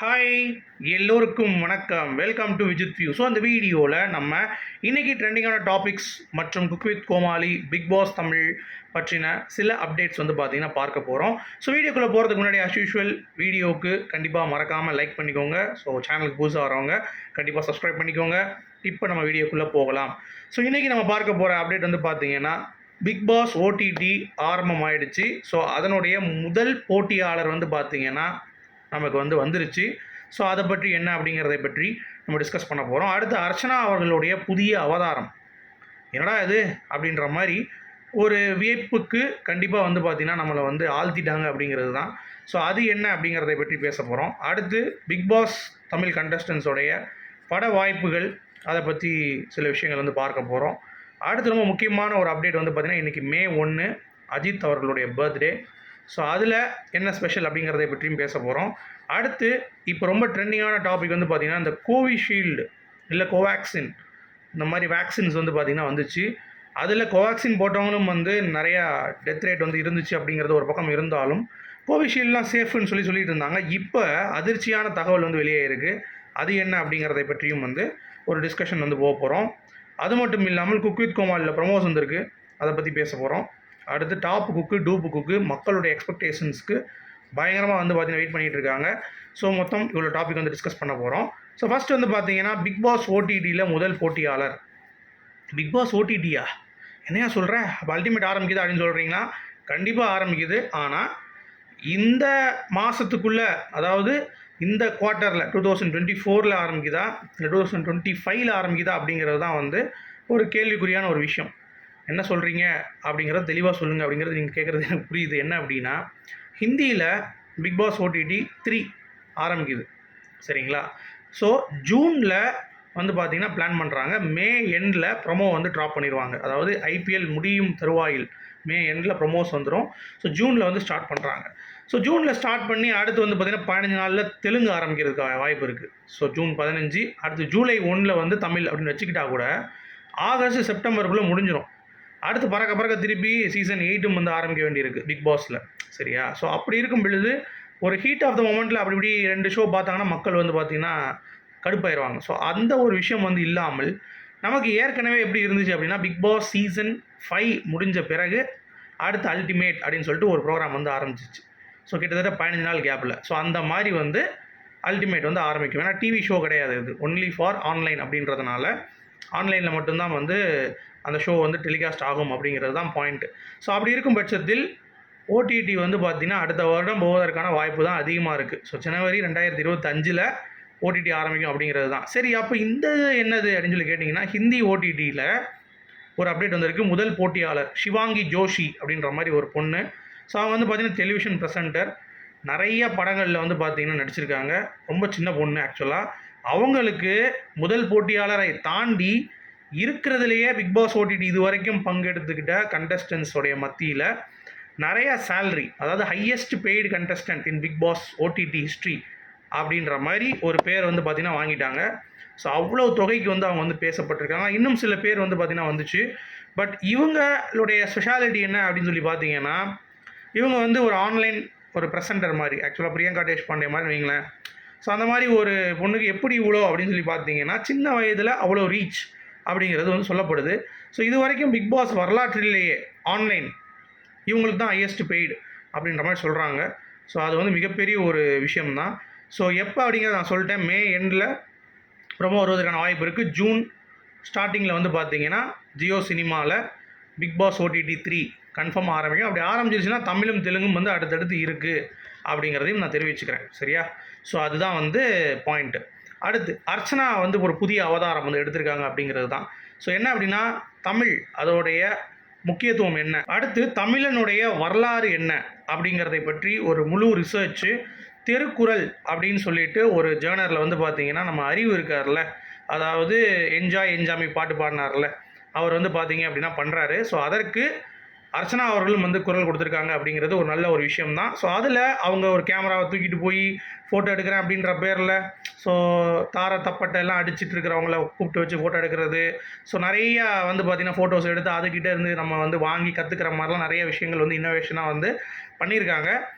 Hi, எல்லோருக்கும் வணக்கம். Welcome to Vijith view. So அந்த வீடியோவில் நம்ம இன்றைக்கி ட்ரெண்டிங்கான டாபிக்ஸ் மற்றும் cook with Comali, Bigg Boss Tamil பற்றின சில அப்டேட்ஸ் பார்த்திங்கன்னா பார்க்க போகிறோம். ஸோ வீடியோக்குள்ளே போகிறதுக்கு முன்னாடி ஆஸ் யூஷுவல் வீடியோவுக்கு கண்டிப்பாக மறக்காமல் லைக் பண்ணிக்கோங்க. ஸோ சேனலுக்கு புதுசாக வரவங்க கண்டிப்பாக சப்ஸ்கிரைப் பண்ணிக்கோங்க. இப்போ நம்ம வீடியோக்குள்ளே போகலாம். ஸோ இன்றைக்கி நம்ம பார்க்க போகிற அப்டேட் பார்த்திங்கன்னா பிக் பாஸ் ஓடிடி ஆரம்பம் ஆயிடுச்சு. ஸோ அதனுடைய முதல் போட்டியாளர் பார்த்திங்கன்னா நமக்கு வந்துருச்சு. ஸோ அதை பற்றி என்ன அப்படிங்கிறதை பற்றி நம்ம டிஸ்கஸ் பண்ண போகிறோம். அடுத்து அர்ச்சனா அவர்களுடைய புதிய அவதாரம் என்னடா இது அப்படின்ற மாதிரி ஒரு வியப்புக்கு கண்டிப்பாக பார்த்திங்கன்னா நம்மளை ஆழ்த்திட்டாங்க அப்படிங்கிறது தான். ஸோ அது என்ன அப்படிங்கிறதை பற்றி பேச போகிறோம். அடுத்து பிக் பாஸ் தமிழ் கண்டஸ்டன்ஸோடைய பட வாய்ப்புகள், அதை பற்றி சில விஷயங்கள் பார்க்க போகிறோம். அடுத்து ரொம்ப முக்கியமான ஒரு அப்டேட் பார்த்திங்கன்னா இன்றைக்கி May 1 அஜித் அவர்களுடைய பர்த்டே. ஸோ அதில் என்ன ஸ்பெஷல் அப்படிங்கிறதை பற்றியும் பேச போகிறோம். அடுத்து இப்போ ரொம்ப ட்ரெண்டிங்கான டாபிக் பார்த்திங்கன்னா இந்த கோவிஷீல்டு இல்லை கோவேக்சின், இந்த மாதிரி வேக்சின்ஸ் பார்த்திங்கன்னா வந்துச்சு. அதில் கோவேக்சின் போட்டவங்களும் நிறையா டெத் ரேட் இருந்துச்சு அப்படிங்கிறது ஒரு பக்கம் இருந்தாலும் கோவிஷீல்டெலாம் சேஃப்னு சொல்லிட்டு இருந்தாங்க. இப்போ அதிர்ச்சியான தகவல் வெளியே இருக்குது. அது என்ன அப்படிங்கிறதை பற்றியும் ஒரு டிஸ்கஷன் போக போகிறோம். அது மட்டும் இல்லாமல் குக் வித் கோமாளியில் ப்ரமோஸ் வந்திருக்கு, அதை பற்றி பேச போகிறோம். அடுத்து டாப் குக்கு டூப்பு குக்கு மக்களுடைய எக்ஸ்பெக்டேஷன்ஸ்க்கு பயங்கரமாக பார்த்திங்கன்னா வெயிட் பண்ணிகிட்டு இருக்காங்க. ஸோ மொத்தம் இவ்வளோ டாபிக் டிஸ்கஸ் பண்ண போகிறோம். ஸோ ஃபஸ்ட் பார்த்திங்கன்னா பிக் பாஸ் ஓடிடியில் முதல் போட்டியாளர். பிக் பாஸ் ஓடிடியா என்னையா சொல்கிறேன், அப்போ அல்டிமேட் ஆரம்பிக்குது அப்படின்னு சொல்கிறீங்களா? கண்டிப்பாக ஆரம்பிக்குது. ஆனால் இந்த மாதத்துக்குள்ளே, அதாவது இந்த குவார்ட்டரில் 2024 ஆரம்பிக்குதா இல்லை 2025 ஆரம்பிக்குதா அப்படிங்கிறது தான் ஒரு கேள்விக்குறியான ஒரு விஷயம். என்ன சொல்கிறீங்க அப்படிங்கிறத தெளிவாக சொல்லுங்கள் அப்படிங்கிறது நீங்கள் கேட்குறது எனக்கு புரியுது. என்ன அப்படின்னா, ஹிந்தியில் பிக் பாஸ் ஓடிடி 3 ஆரம்பிக்குது, சரிங்களா? ஸோ ஜூனில் பார்த்திங்கன்னா பிளான் பண்ணுறாங்க. மே எண்டில் ப்ரொமோ ட்ராப் பண்ணிடுவாங்க. அதாவது ஐபிஎல் முடியும் தருவாயில் மே எண்டில் ப்ரொமோஸ் வந்துடும். ஸோ ஜூனில் ஸ்டார்ட் பண்ணுறாங்க. ஸோ ஜூனில் ஸ்டார்ட் பண்ணி அடுத்து பார்த்திங்கன்னா 15 நாளில் தெலுங்கு ஆரம்பிக்கிறதுக்கு வாய்ப்பு இருக்குது. ஸோ ஜூன் 15, அடுத்து ஜூலை 1 தமிழ் அப்படின்னு வச்சுக்கிட்டா கூட ஆகஸ்ட் செப்டம்பருக்குள்ளே முடிஞ்சிடும். அடுத்து பறக்க திருப்பி சீசன் 8 ஆரம்பிக்க வேண்டியிருக்கு பிக் பாஸில், சரியா? ஸோ அப்படி இருக்கும் பொழுது ஒரு ஹீட் ஆஃப் த மொமெண்ட்டில் அப்படி 2 ஷோ பார்த்தாங்கன்னா மக்கள் பார்த்திங்கன்னா கடுப்பாயிருவாங்க. ஸோ அந்த ஒரு விஷயம் இல்லாமல் நமக்கு ஏற்கனவே எப்படி இருந்துச்சு அப்படின்னா, பிக் பாஸ் சீசன் 5 முடிஞ்ச பிறகு அடுத்து அல்டிமேட் அப்படின்னு சொல்லிட்டு ஒரு ப்ரோக்ராம் ஆரம்பிச்சிச்சு. ஸோ கிட்டத்தட்ட 15 நாள் கேப்பில். ஸோ அந்த மாதிரி அல்டிமேட் ஆரம்பிக்கும். ஏன்னா டிவி ஷோ கிடையாது, இது ஒன்லி ஃபார் ஆன்லைன் அப்படின்றதுனால ஆன்லைனில் மட்டும்தான் அந்த ஷோ டெலிகாஸ்ட் ஆகும் அப்படிங்கிறது தான் பாயிண்ட்டு. ஸோ அப்படி இருக்கும் பட்சத்தில் ஓடிடி பார்த்திங்கன்னா அடுத்த வருடம் போவதற்கான வாய்ப்பு தான் அதிகமாக இருக்குது. ஸோ ஜனவரி 2025 ஓடிடி ஆரம்பிக்கும் அப்படிங்கிறது தான். சரி, அப்போ இந்த என்னது அப்படின்னு சொல்லி கேட்டிங்கன்னா, ஹிந்தி ஓடிடியில் ஒரு அப்டேட் வந்திருக்கு. முதல் போட்டியாளர் ஷிவாங்கி ஜோஷி அப்படின்ற மாதிரி ஒரு பொண்ணு. ஸோ அவங்க பார்த்திங்கன்னா டெலிவிஷன் ப்ரெசென்டர், நிறைய படங்களில் பார்த்திங்கன்னா நடிச்சிருக்காங்க. ரொம்ப சின்ன பொண்ணு ஆக்சுவலாக. அவங்களுக்கு முதல் போட்டியாளரை தாண்டி இருக்கிறதுலையே பிக் பாஸ் ஓடிடி இது வரைக்கும் பங்கெடுத்துக்கிட்ட கண்டஸ்டன்ஸோடைய மத்தியில் நிறையா சேல்ரி, அதாவது highest paid contestant in big pass OTT history அப்படின்ற மாதிரி ஒரு பேர் பார்த்திங்கன்னா வாங்கிட்டாங்க. ஸோ அவ்வளோ தொகைக்கு அவங்க பேசப்பட்டிருக்காங்க. இன்னும் சில பேர் பார்த்திங்கன்னா வந்துச்சு. பட் இவங்களுடைய ஸ்பெஷாலிட்டி என்ன அப்படின்னு சொல்லி பார்த்தீங்கன்னா, இவங்க ஒரு ஆன்லைன் ஒரு ப்ரெசென்டர் மாதிரி, ஆக்சுவலாக பிரியங்கா தேஷ்பாண்டே மாதிரி வைங்களேன். ஸோ அந்த மாதிரி ஒரு பொண்ணுக்கு எப்படி இவ்வளோ அப்படின்னு சொல்லி பார்த்தீங்கன்னா, சின்ன வயதில் அவ்வளோ ரீச் அப்படிங்கிறது சொல்லப்படுது. ஸோ இது வரைக்கும் பிக் பாஸ் வரலாற்றிலேயே ஆன்லைன் இவங்களுக்கு தான் ஹையஸ்ட் பெய்டு அப்படின்ற மாதிரி சொல்கிறாங்க. ஸோ அது மிகப்பெரிய ஒரு விஷயம்தான். ஸோ எப்போ அப்படிங்கிறத நான் சொல்லிட்டேன். மே எண்டில் ப்ரொமோ வருவதற்கான வாய்ப்பு இருக்குது. ஜூன் ஸ்டார்டிங்கில் பார்த்தீங்கன்னா ஜியோ சினிமாவில் பிக் பாஸ் ஓடிடி 3 கன்ஃபார்ம் ஆரம்பிக்கும். அப்படி ஆரம்பிச்சிருச்சுன்னா தமிழும் தெலுங்கும் அடுத்தடுத்து இருக்குது அப்படிங்கிறதையும் நான் தெரிவிச்சுக்கிறேன், சரியா? ஸோ அதுதான் பாயிண்ட்டு. அடுத்து அர்ச்சனா ஒரு புதிய அவதாரம் எடுத்திருக்காங்க அப்படிங்கிறது தான். ஸோ என்ன அப்படின்னா, தமிழ் அதோடைய முக்கியத்துவம் என்ன, அடுத்து தமிழனுடைய வரலாறு என்ன அப்படிங்கிறதை பற்றி ஒரு முழு ரிசர்ச்சு திருக்குறள் அப்படின்னு சொல்லிட்டு ஒரு ஜேர்னலில் பார்த்தீங்கன்னா நம்ம அறிவு இருக்கார்ல, அதாவது என்ஜாமி பாட்டு பாடினார்ல, அவர் பார்த்தீங்க அப்படின்னா பண்ணுறாரு. ஸோ அதற்கு அர்ச்சனா அவர்களும் குரல் கொடுத்துருக்காங்க அப்படிங்கிறது ஒரு நல்ல ஒரு விஷயம்தான். ஸோ அதில் அவங்க ஒரு கேமராவை தூக்கிட்டு போய் ஃபோட்டோ எடுக்கிறேன் அப்படின்ற பேரில் ஸோ தப்பட்டை எல்லாம் அடிச்சுட்டு இருக்கிறவங்கள கூப்பிட்டு வச்சு ஃபோட்டோ எடுக்கிறது. ஸோ நிறையா பார்த்திங்கன்னா ஃபோட்டோஸ் எடுத்து அதுக்கிட்டே இருந்து நம்ம வாங்கி கற்றுக்கிற மாதிரிலாம் நிறைய விஷயங்கள் இன்னோவேஷனாக பண்ணியிருக்காங்க.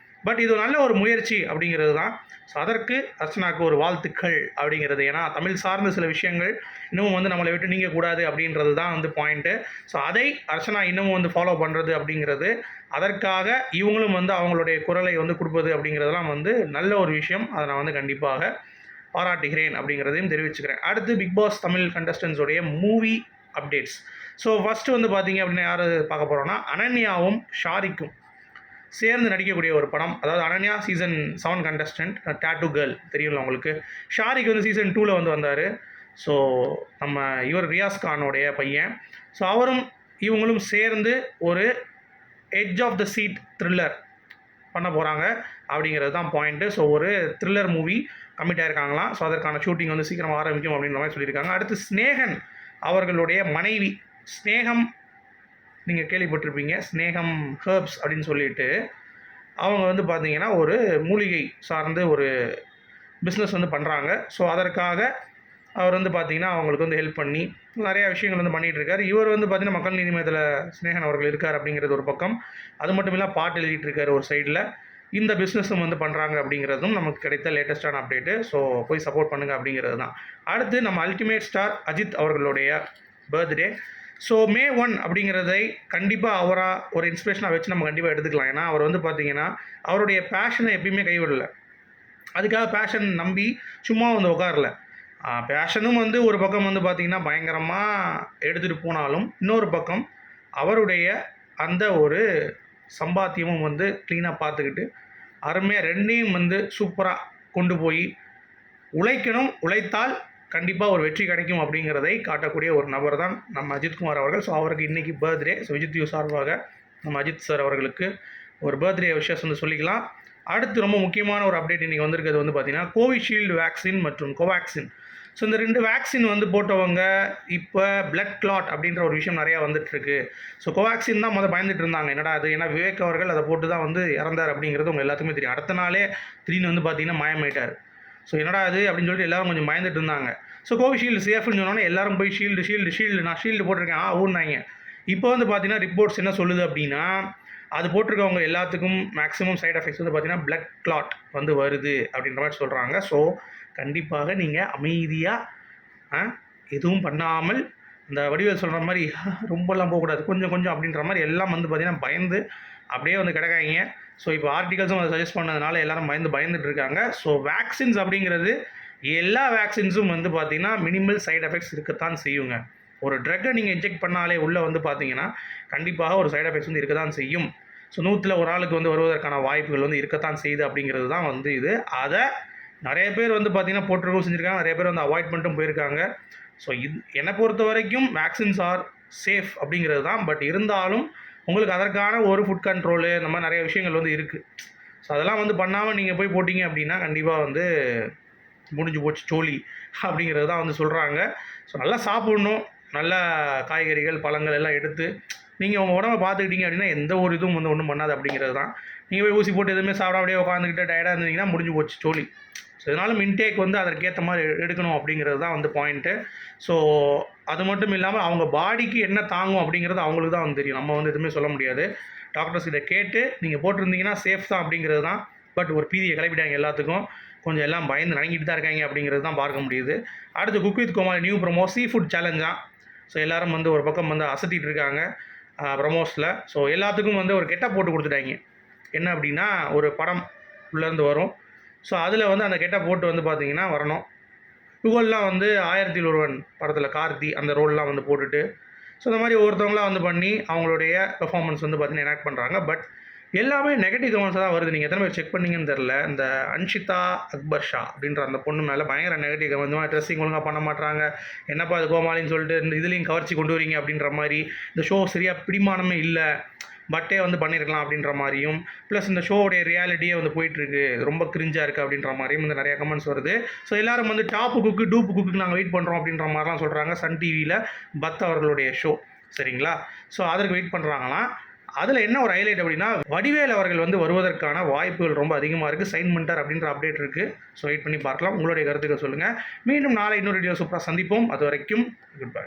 பட் இது நல்ல ஒரு முயற்சி அப்படிங்கிறது தான். ஸோ அதற்கு அர்ச்சனாவுக்கு ஒரு வாழ்த்துக்கள் அப்படிங்கிறது. ஏன்னா தமிழ் சார்ந்த சில விஷயங்கள் இன்னமும் வந்து நம்மளை விட்டு நீங்கக்கூடாது அப்படின்றது தான் வந்து பாயிண்ட்டு. ஸோ அதை அர்ச்சனா இன்னமும் வந்து ஃபாலோ பண்ணுறது அப்படிங்கிறது, அதற்காக இவங்களும் வந்து அவங்களுடைய குரலை வந்து கொடுப்பது அப்படிங்கிறதெல்லாம் வந்து நல்ல ஒரு விஷயம். அதை நான் வந்து கண்டிப்பாக பாராட்டுகிறேன் அப்படிங்கிறதையும் தெரிவிச்சுக்கிறேன். அடுத்து பிக் பாஸ் தமிழ் கண்டஸ்டன்ஸோடைய மூவி அப்டேட்ஸ். ஸோ ஃபஸ்ட்டு வந்து பார்த்தீங்க அப்படின்னா யார் பார்க்க போகிறோன்னா, அனன்யாவும் ஷாரிக்கும் சேர்ந்து நடிக்கக்கூடிய ஒரு படம். அதாவது Ananya season 7 contestant, tattoo girl தெரியும்ல உங்களுக்கு. ஷாரிக் வந்து சீசன் 2ல் வந்து வந்தார். ஸோ நம்ம இவர் ரியாஸ் கானோடைய பையன். ஸோ அவரும் இவங்களும் சேர்ந்து ஒரு edge of the seat thriller பண்ண போகிறாங்க அப்படிங்கிறது தான் பாயிண்ட்டு. ஸோ ஒரு த்ரில்லர் மூவி கமிட் ஆகிருக்காங்களாம். ஸோ அதற்கான ஷூட்டிங் வந்து சீக்கிரம் ஆரம்பிக்கும் அப்படின்ற மாதிரி சொல்லியிருக்காங்க. அடுத்து ஸ்னேகன் அவர்களுடைய மனைவி ஸ்னேகம், நீங்கள் கேள்விப்பட்டிருப்பீங்க, ஸ்னேகம் ஹெர்ப்ஸ் அப்படின்னு சொல்லிட்டு அவங்க வந்து பார்த்தீங்கன்னா ஒரு மூலிகை சார்ந்து ஒரு பிஸ்னஸ் வந்து பண்ணுறாங்க. ஸோ அதற்காக அவர் வந்து பார்த்தீங்கன்னா அவங்களுக்கு வந்து ஹெல்ப் பண்ணி நிறையா விஷயங்கள் வந்து பண்ணிகிட்டு இருக்கார். இவர் வந்து பார்த்தீங்கன்னா மக்கள் நீதி மையத்தில் ஸ்னேகன் அவர்கள் இருக்கார் அப்படிங்கிறது ஒரு பக்கம். அது மட்டும் இல்லாமல் பாட்டு எழுதிட்டு இருக்கார் ஒரு சைடில். இந்த பிஸ்னஸும் வந்து பண்ணுறாங்க அப்படிங்கிறதும் நமக்கு கிடைத்த லேட்டஸ்டான அப்டேட்டு. ஸோ போய் சப்போர்ட் பண்ணுங்கள் அப்படிங்கிறது தான். அடுத்து நம்ம அல்டிமேட் ஸ்டார் அஜித் அவர்களுடைய பர்த்டே. ஸோ May 1 அப்படிங்கிறதை கண்டிப்பாக அவராக ஒரு இன்ஸ்பிரேஷனாக வச்சு நம்ம கண்டிப்பாக எடுத்துக்கலாம். ஏன்னா அவர் வந்து பார்த்திங்கன்னா அவருடைய பேஷனை எப்பயுமே கைவிடலை. அதுக்காக பேஷன் நம்பி சும்மா வந்து உட்காரல. பேஷனும் வந்து ஒரு பக்கம் வந்து பார்த்திங்கன்னா பயங்கரமாக எடுத்துகிட்டு போனாலும், இன்னொரு பக்கம் அவருடைய அந்த ஒரு சம்பாத்தியமும் வந்து க்ளீனாக பார்த்துக்கிட்டு அருமையாக ரெண்டையும் வந்து சூப்பராக கொண்டு போய் உழைக்கணும். உழைத்தால் கண்டிப்பாக ஒரு வெற்றி கிடைக்கும் அப்படிங்கிறதை காட்டக்கூடிய ஒரு நபர் தான் நம்ம அஜித்குமார் அவர்கள். ஸோ அவருக்கு இன்றைக்கி பர்த்டே. ஸோ விஜித் யூ சார்பாக நம்ம அஜித் சார் அவர்களுக்கு ஒரு பர்த்டே விஷஸ் வந்து சொல்லிக்கலாம். அடுத்து ரொம்ப முக்கியமான ஒரு அப்டேட் இன்றைக்கி வந்திருக்கிறது வந்து பார்த்திங்கன்னா கோவிஷீல்டு வேக்சின் மற்றும் கோவேக்சின். ஸோ இந்த 2 வேக்சின் வந்து போட்டவங்க இப்போ பிளட் கிளாட் அப்படின்ற ஒரு விஷயம் நிறையா வந்துட்டுருக்கு. ஸோ கோவேக்சின் தான் பயந்துட்டு இருந்தாங்க, என்னடா அது, ஏன்னா விவேக் அவர்கள் அதை போட்டு தான் வந்து இறந்தார் அப்படிங்கிறது உங்கள் எல்லாத்துக்குமே தெரியும். அடுத்த நாளே திடீர்னு வந்து பார்த்திங்கன்னா மாயமாயிட்டார். ஸோ என்னடா அது அப்படின்னு சொல்லிட்டு எல்லோரும் கொஞ்சம் பயந்துட்டு இருந்தாங்க. ஸோ கோவிஷீல்டு சேஃப்னு சொன்னோன்னே எல்லாரும் போய் ஷீல்டு நான் ஷீல்டு போட்டிருக்கேன் ஊர்னாங்க. இப்போ வந்து பார்த்தீங்கன்னா ரிப்போர்ட்ஸ் என்ன சொல்லுது அப்படின்னா, அது போட்டிருக்கவங்க எல்லாத்துக்கும் மேக்ஸிமம் சைட் எஃபெக்ட்ஸ் வந்து பார்த்தீங்கன்னா பிளட் கிளாட் வந்து வருது அப்படின்ற மாதிரி சொல்கிறாங்க. ஸோ கண்டிப்பாக நீங்கள் அமைதியாக எதுவும் பண்ணாமல் இந்த வடிவேல் சொல்கிற மாதிரி ரொம்பலாம் போகக்கூடாது, கொஞ்சம் கொஞ்சம் அப்படின்ற மாதிரி எல்லாம் வந்து பார்த்திங்கன்னா பயந்து அப்படியே வந்து கிடக்காங்க. ஸோ இப்போ ஆர்டிகல்ஸும் அதை சஜஸ்ட் பண்ணதுனால எல்லோரும் பயந்துட்டு இருக்காங்க. ஸோ வேக்சின்ஸ் அப்படிங்கிறது எல்லா வேக்சின்ஸும் வந்து பார்த்திங்கன்னா மினிமல் சைட் எஃபெக்ட்ஸ் இருக்கத்தான் செய்யுங்க. ஒரு ட்ரக்கை நீங்கள் இன்ஜெக்ட் பண்ணாலே உள்ளே வந்து பார்த்தீங்கன்னா கண்டிப்பாக ஒரு சைட் எஃபெக்ட்ஸ் வந்து இருக்க தான் செய்யும். ஸோ 100ல் ஒரு ஆளுக்கு வந்து வருவதற்கான வாய்ப்புகள் வந்து இருக்கத்தான் செய்யுது அப்படிங்கிறது தான் வந்து இது. அதை நிறைய பேர் வந்து பார்த்திங்கன்னா போட்டிருக்கவும் செஞ்சுருக்காங்க, நிறைய பேர் வந்து அவாய்ட் பண்ணிட்டும் போயிருக்காங்க. ஸோ இது என்னை பொறுத்த வரைக்கும் வேக்சின்ஸ் ஆர் சேஃப் அப்படிங்கிறது தான். பட் இருந்தாலும் உங்களுக்கு அதற்கான ஒரு ஃபுட் கண்ட்ரோலு இந்த மாதிரி நிறைய விஷயங்கள் வந்து இருக்குது. ஸோ அதெல்லாம் வந்து பண்ணாமல் நீங்கள் போய் போட்டிங்க அப்படின்னா கண்டிப்பாக வந்து முடிஞ்சு போச்சு சோழி அப்படிங்கிறது தான் வந்து சொல்கிறாங்க. ஸோ நல்லா சாப்பிட்ணும், நல்ல காய்கறிகள் பழங்கள் எல்லாம் எடுத்து நீங்கள் உங்கள் உடம்பை பார்த்துக்கிட்டீங்க அப்படின்னா எந்த ஒரு இதுவும் வந்து ஒன்றும் பண்ணாது அப்படிங்கிறது தான். நீங்கள் போய் ஊசி போட்டு எதுவுமே சாப்பிட அப்படியே உட்காந்துக்கிட்டு டயர்டாக இருந்தீங்கன்னா முடிஞ்சு போச்சு சோழி. ஸோ இதனாலும் இன்டேக் வந்து அதற்கேற்ற மாதிரி எடுக்கணும் அப்படிங்கிறது தான் வந்து பாயிண்ட்டு. ஸோ அது மட்டும் இல்லாமல் அவங்க பாடிக்கு என்ன தாங்கும் அப்படிங்கிறது அவங்களுக்கு தான் வந்து தெரியும், நம்ம வந்து எதுவுமே சொல்ல முடியாது. டாக்டர்ஸ் இதை கேட்டு நீங்கள் போட்டிருந்தீங்கன்னா சேஃப் தான் அப்படிங்கிறது தான். பட் ஒரு பீதியை கிளப்பிட்டாங்க எல்லாத்துக்கும், கொஞ்சம் எல்லாம் பயந்து நடுங்கிட்டு தான் இருக்காங்க அப்படிங்கிறது தான் பார்க்க முடியுது. அடுத்து cook with Comali new promo sea food சேலஞ்சாக. ஸோ எல்லோரும் வந்து ஒரு பக்கம் வந்து அசத்திட்டு இருக்காங்க ப்ரொமோஸில். ஸோ எல்லாத்துக்கும் வந்து ஒரு கெட்டப் போட்டு கொடுத்துட்டாங்க. என்ன அப்படின்னா ஒரு படம் உள்ளேருந்து வரும். ஸோ அதில் வந்து அந்த கெட்டப் போட்டு வந்து பார்த்திங்கன்னா வரணும். புகழ்லாம் வந்து 1000ல் ஒருவன் படத்தில் கார்த்தி அந்த ரோல்லாம் வந்து போட்டுட்டு ஸோ இந்த மாதிரி ஒவ்வொருத்தவங்களாம் வந்து பண்ணி அவங்களுடைய பெர்ஃபார்மன்ஸ் வந்து பார்த்திங்கன்னா எனாக்ட் பண்ணுறாங்க. பட் எல்லாமே நெகட்டிவ் கமெண்ட்ஸாக தான் வருது. நீங்கள் எத்தனை பேர் செக் பண்ணிங்கன்னு தெரில. இந்த அன்ஷிதா அக்பர் ஷா அப்படின்ற அந்த பொண்ணு மேலே பயங்கர நெகட்டிவ் கமெண்ட், ட்ரெஸ்ஸிங் ஒழுங்காக பண்ண மாட்டாங்க, என்னப்பா அது கோமாளின்னு சொல்லிட்டு இந்த இதுலேயும் கவர்ச்சி கொண்டு வரீங்க அப்படின்ற மாதிரி, இந்த ஷோ சரியாக பிடிமானமே இல்லை, பட்டே வந்து பண்ணியிருக்கலாம் அப்படின்ற மாதிரியும், ப்ளஸ் இந்த ஷோவுடைய ரியாலிட்டியே வந்து போயிட்டுருக்கு, ரொம்ப கிரிஞ்சாக இருக்குது அப்படின்ற மாதிரியும் வந்து நிறையா கமெண்ட்ஸ் வருது. ஸோ எல்லோரும் வந்து டாப்பு குக்கு டூப்பு குக்கு நாங்கள் வெயிட் பண்ணுறோம் அப்படின்ற மாதிரிலாம் சொல்கிறாங்க. சன் டிவியில் பத் அவர்களுடைய ஷோ, சரிங்களா? ஸோ அதற்கு வெயிட் பண்ணுறாங்களாம். அதில் என்ன ஒரு ஹைலைட் அப்படின்னா வடிவேல் அவர்கள் வந்து வருவதற்கான வாய்ப்புகள் ரொம்ப அதிகமாக இருக்குது. சைன் பண்ணிட்டார் அப்படின்ற அப்டேட் இருக்குது. ஸோ வெயிட் பண்ணி பார்க்கலாம். உங்களுடைய கருத்துக்கள் சொல்லுங்கள். மீண்டும் நாளை இன்னொரு வீடியோ சூப்பராக சந்திப்போம். அது வரைக்கும் குட் பை.